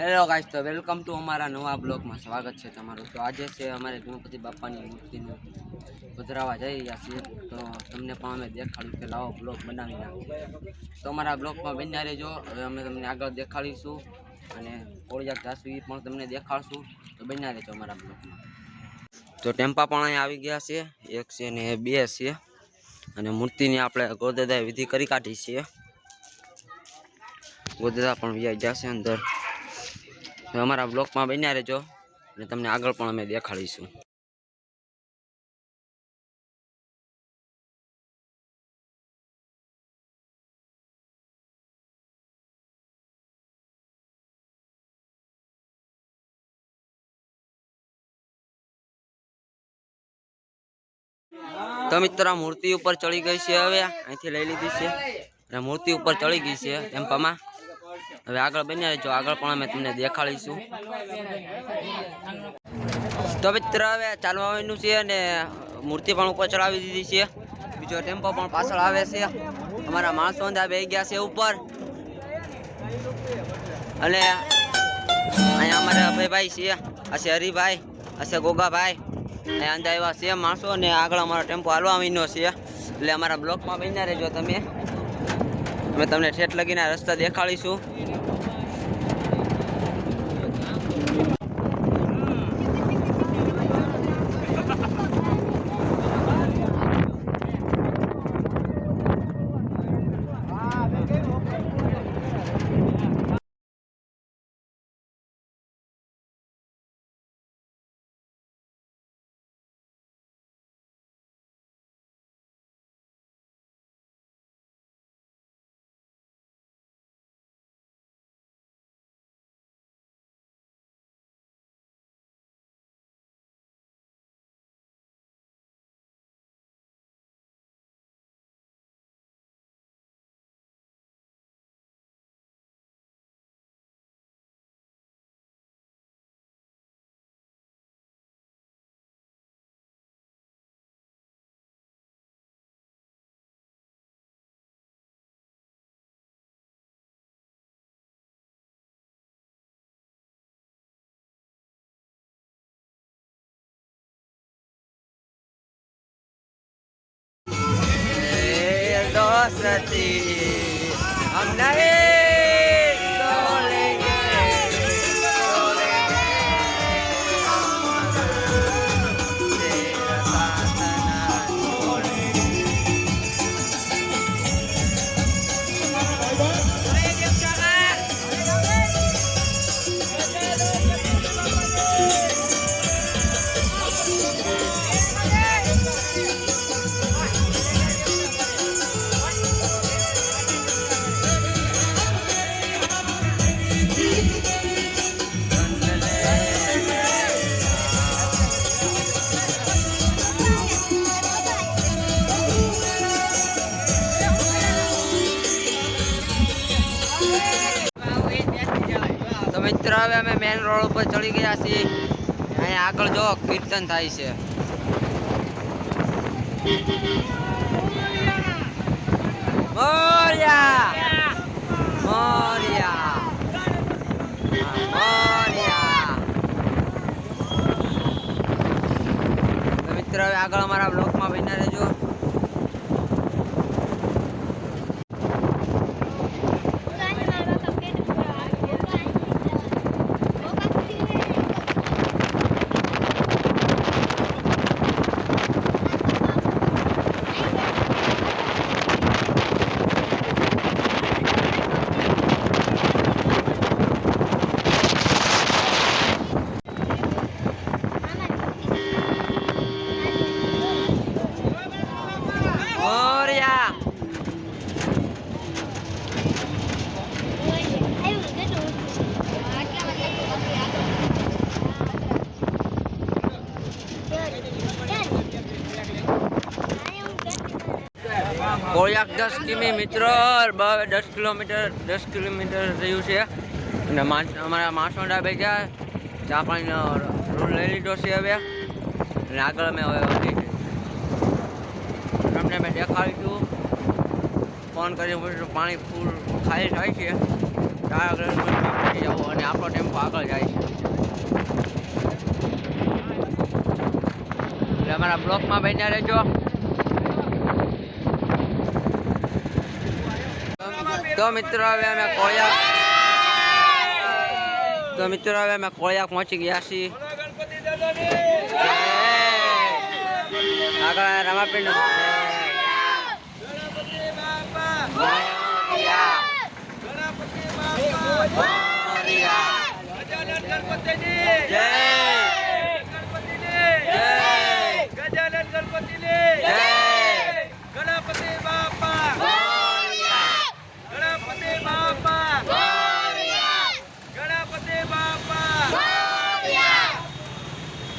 Hello guys, તો welcome to અમારા નવા બ્લોગમાં સ્વાગત છે તમારું। તો આજે છે અમારે ગણપતિ બાપાની મૂર્તિનું પધરાવા જઈ રહ્યા છીએ, તો તમને પણ અમે દેખાડ્યું કે લાવો બ્લોગ બનાવી નાખીએ। તો અમારા બ્લોગમાં બન્યા રહેજો। હવે અમે તમને આગળ દેખાડીશું અને કોળિયાક જાસુ એ પણ તમને દેખાડશું, તો બન્યા રહેજો અમારા બ્લોગમાં। તો ટેમ્પા પણ અહીંયા આવી ગયા છે, એક છે ને બે છે, અને મૂર્તિની આપણે ગોદદાએ વિધિ કરી કાઢી છે। ગોદદા પણ વ્યાઈ જશે અંદર। અમારા બ્લોગમાં બન્યા રહેજો અને તમને આગળ પણ અમે દેખાડીશું। તો મિત્રો મૂર્તિ ઉપર ચડી ગઈ છે, હવે અહીંથી લઈ લીધી છે અને મૂર્તિ ઉપર ચડી ગઈ છે ટેમ્પામાં। હવે આગળ બન્યા રહેજો, આગળ પણ અમે તમને દેખાડીશું। તો મિત્ર હવે ચાલવાનું છે અને મૂર્તિ પણ ઉપર ચડાવી દીધી છે, બીજો ટેમ્પો પણ પાછળ આવે છે। અમારા માણસો અંદર બેસી ગયા છે ઉપર, અને અહીંયા અમારા અભયભાઈ છે, આ છે હરિભાઈ, આ છે ગોગાભાઈ, અહીંયા અંદર એવા છે માણસો, અને આગળ અમારો ટેમ્પો હાલવા મીનો છે। એટલે અમારા બ્લોકમાં બન્યા રહેજો તમે, અમે તમને ઠેઠ લગીને રસ્તા દેખાડીશું। सती हम नहीं तोलेंगे, तेरा साथ ना छोड़ेंगे। मित्र હવે અમે મેન રોડ ઉપર ચડી ગયા છીએ, અહીંયા આગળ જો કીર્તન થાય છે। મોરિયા મોરિયા મોરિયા। તો મિત્ર હવે આગળ અમારા બ્લોકમાં બન્યા રહેજો। કોળિયાક 10 કિમી મિત્ર, 10 કિલોમીટર રહ્યું છે, અને અમારા માણસોડા બે ગયા ચા પાણીનો રૂલ લઈ લીધો છે હવે, અને આગળ અમે હવે તમને મેં દેખાડીશું। ફોન કરી પાણી ફૂલ ખાલી થાય છે, આગળ નાખી જવું અને આપણો ટેમ્પો આગળ જાય છે. એટલે અમારા બ્લોકમાં બન્યા રહેજો. તો મિત્રો હવે અમે કોળિયાક પહોંચી ગયા છીએ. આગળ રામાપીર નું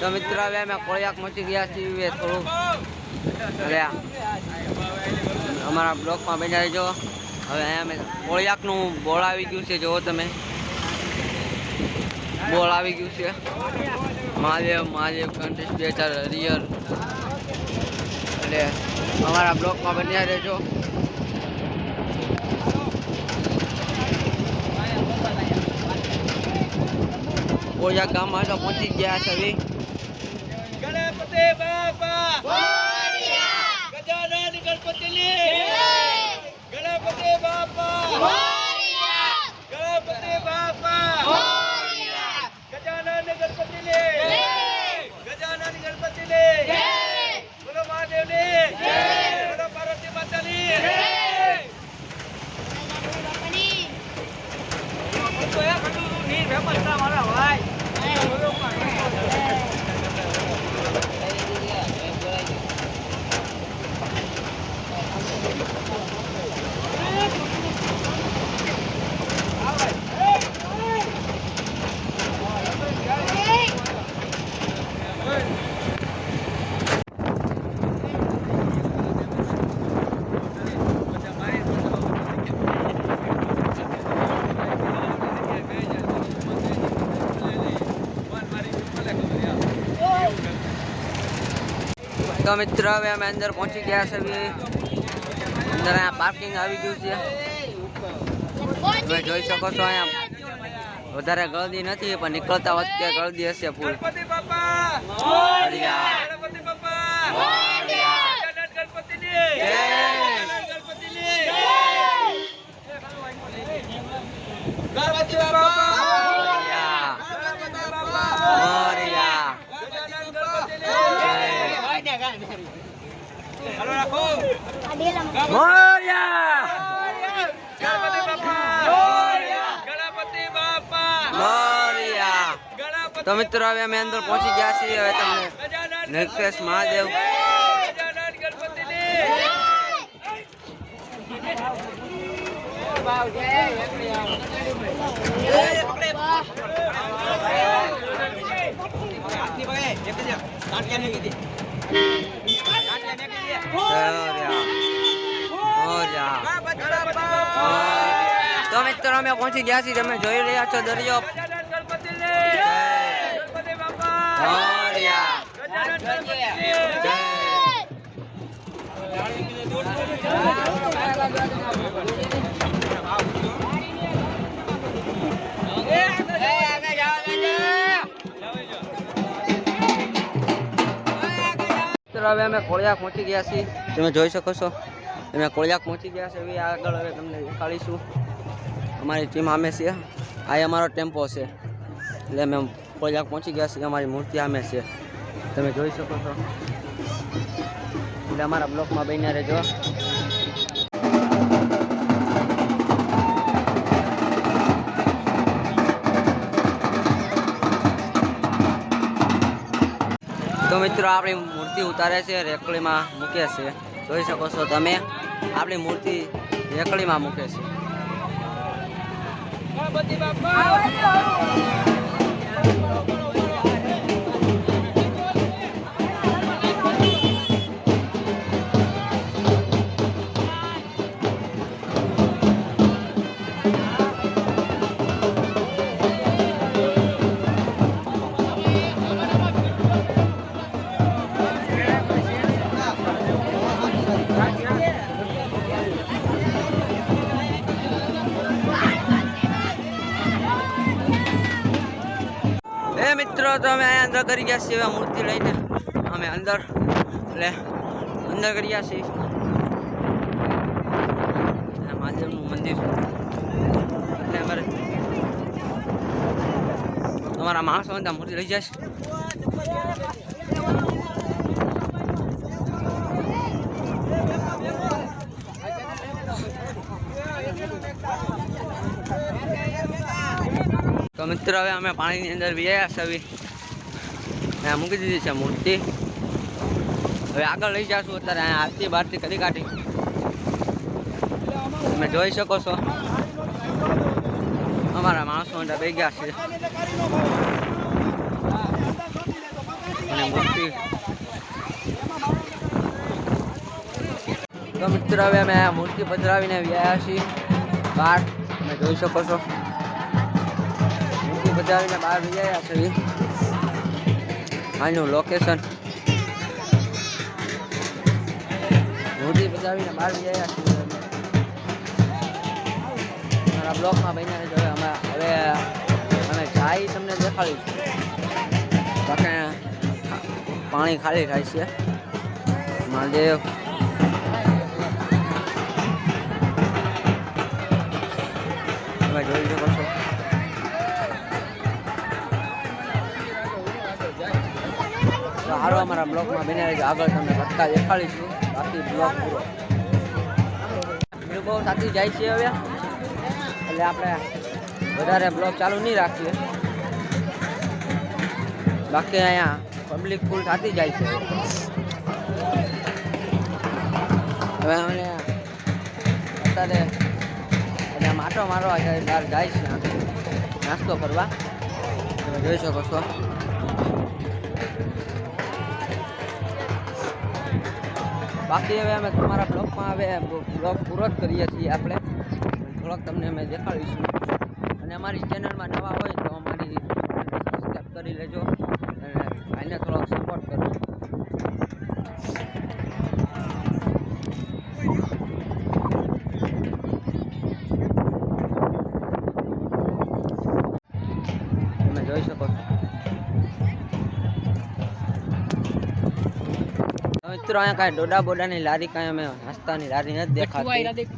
તો મિત્રો હવે અમે કોળિયાક પહોંચી ગયા છીએ. થોડું અમારા બ્લોકમાં બન્યા રહેજો. હવે અહીંયા અમે કોળિયાકનું બોળ આવી ગયું છે. જુઓ તમે, બોળ આવી ગયું છે. Mahadev contest 2000 rear. એટલે અમારા બ્લોકમાં બન્યા રહેજો. કોળિયાક ગામમાં તો પહોંચી ગયા છે. ગણપતિ બાપા મોરયા, ગજાનન ગણપતિ ગણપતિ બાપા મોરયા, ગણપતિ બાપા મોરયા, ગજાનન ગણપતિ ગજાનન ગણપતિ બોલો મહાદેવ બોલો પાર્વતી માતાની તો મિત્રો હવે અમે અંદર પહોંચી ગયા છે. અંદર અહીંયા પાર્કિંગ આવી ગયું છે. તમે જોઈ શકો છો અહીંયા વધારે ગળદી નથી, પણ નીકળતા વખતે ગળદી હશે ફૂલ. ગણપતિ બાપા મોરયા, ગણપતિ બાપા મોરયા, ગજાનન ગણપતિ ગણપતિ બાપા મોરયા, મોરયા. હાલો રાખો મોરયા, ગણપતિ બાપા મોરયા, ગણપતિ બાપા મોરયા. ગણપતિ તો મિત્રો હવે અમે અંદર પહોંચી ગયા છીએ. હવે તમને નિકેશ મહાદેવ ગજાનન ગણપતિ તો મિત્રો અમે પહોંચી ગયા છીએ. તમે જોઈ રહ્યા છો દરિયો. ગણપતિ બાપા મોરયા, ગજાનન ગણપતિ હવે અમે કોળિયાક પહોંચી ગયા છીએ. તમે જોઈ શકો છો અમે કોળિયાક પહોંચી ગયા છે. હવે આગળ હવે તમને દેખાડીશું. અમારી ટીમ આમે છે. આ અમારો ટેમ્પો છે. એટલે અમે કોળિયાક પહોંચી ગયા છીએ. અમારી મૂર્તિ આમે છે. તમે જોઈ શકો છો. એટલે અમારા બ્લોકમાં બન્યા રહેજો. તો મિત્રો આપણી મૂર્તિ ઉતારે છે, રેકડીમાં મૂકે છે. જોઈ શકો છો તમે, આપણી મૂર્તિ રેકડીમાં મૂકે છે. ગણપતિ બાપા તો અમે અહીંયા અંદર કરી ગયા છીએ મૂર્તિ લઈને અમે અંદર એટલે અંદર કરી ગયા છીએ મહાદેવનું મંદિર એટલે અમારે તમારા માણસો બધા મૂર્તિ લઈ જશે તો મિત્રો હવે અમે પાણીની અંદર વ્યાયા છે અહીંયા મૂકી દીધી છે મૂર્તિ હવે આગળ લઈ જશું અત્યારે અહીંયા આરતી બારતી કરી કાઢી તમે જોઈ શકો છો અમારા માણસો અંદર બે ગયા છે અને મૂર્તિ તો મિત્રો હવે અમે મૂર્તિ પધરાવીને વ્યાયા છીએ બહાર તમે જોઈ શકો છો મૂર્તિ પધરાવીને બહાર વ્યાયા છે આનું લોકેશન મૂર્તિ પધરાવીને બહાર વ્યાયા છે મારા બ્લોકમાં બન્યા જો હવે અમે જાય તમને દેખાડીશું બાકી પાણી ખાલી થાય છે મહાદેવ તમે જોઈ શકો છો સારો અમારા બ્લોકમાં બન્યા રહેજો આગળ તમને ધક્કા દેખાડીશું બાકી બ્લોક પૂરો બહુ સાથી જાય છે હવે એટલે આપણે વધારે બ્લોક ચાલુ નહીં રાખીએ બાકી અહીંયા પબ્લિક ફૂલ થતી જાય છે હવે અમે અત્યારે એટલે માટો મારવા બહાર જાય છે નાસ્તો કરવા તમે જોઈ શકો છો બાકી હવે અમે તમારા બ્લોગમાં હવે બ્લોગ પૂરો જ કરીએ છીએ આપણે થોડોક તમને અમે દેખાડીશું અને અમારી ચેનલમાં નવા હોય તો અમારી સબસ્ક્રાઈબ કરી લેજો અને ભાઈને થોડોક સપોર્ટ કરો તમે જોઈ શકો છો મિત્રો અહીંયા કાંઈ ડોડા બોડાની લારી કાંઈ અમે નાસ્તાની લારી નથી દેખાતી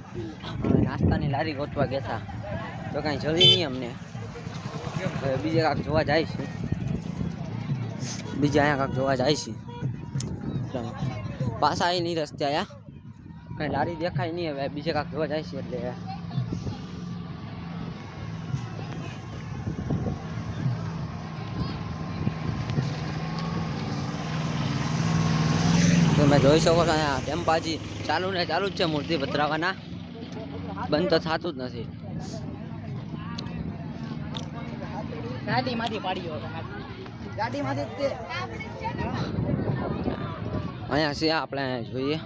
નાસ્તાની લારી ગોતવા ગયા હતા તો કાંઈ જવી નહીં અમને બીજે કાંક જોવા જાય છે બીજા અહીંયા કાંક જોવા જાય છે પાછા આવી નહીં રસ્તે આયા કાંઈ લારી દેખાય નહીં હવે બીજે કાંક જોવા જાય છે એટલે તમે જોઈ શકો છો અહીંયા ટેમ્પાજી ચાલુ ને ચાલુ જ છે મૂર્તિ પધરાવાના બંધ તો થતું જ નથી અહીંયા છે આપણે જોઈએ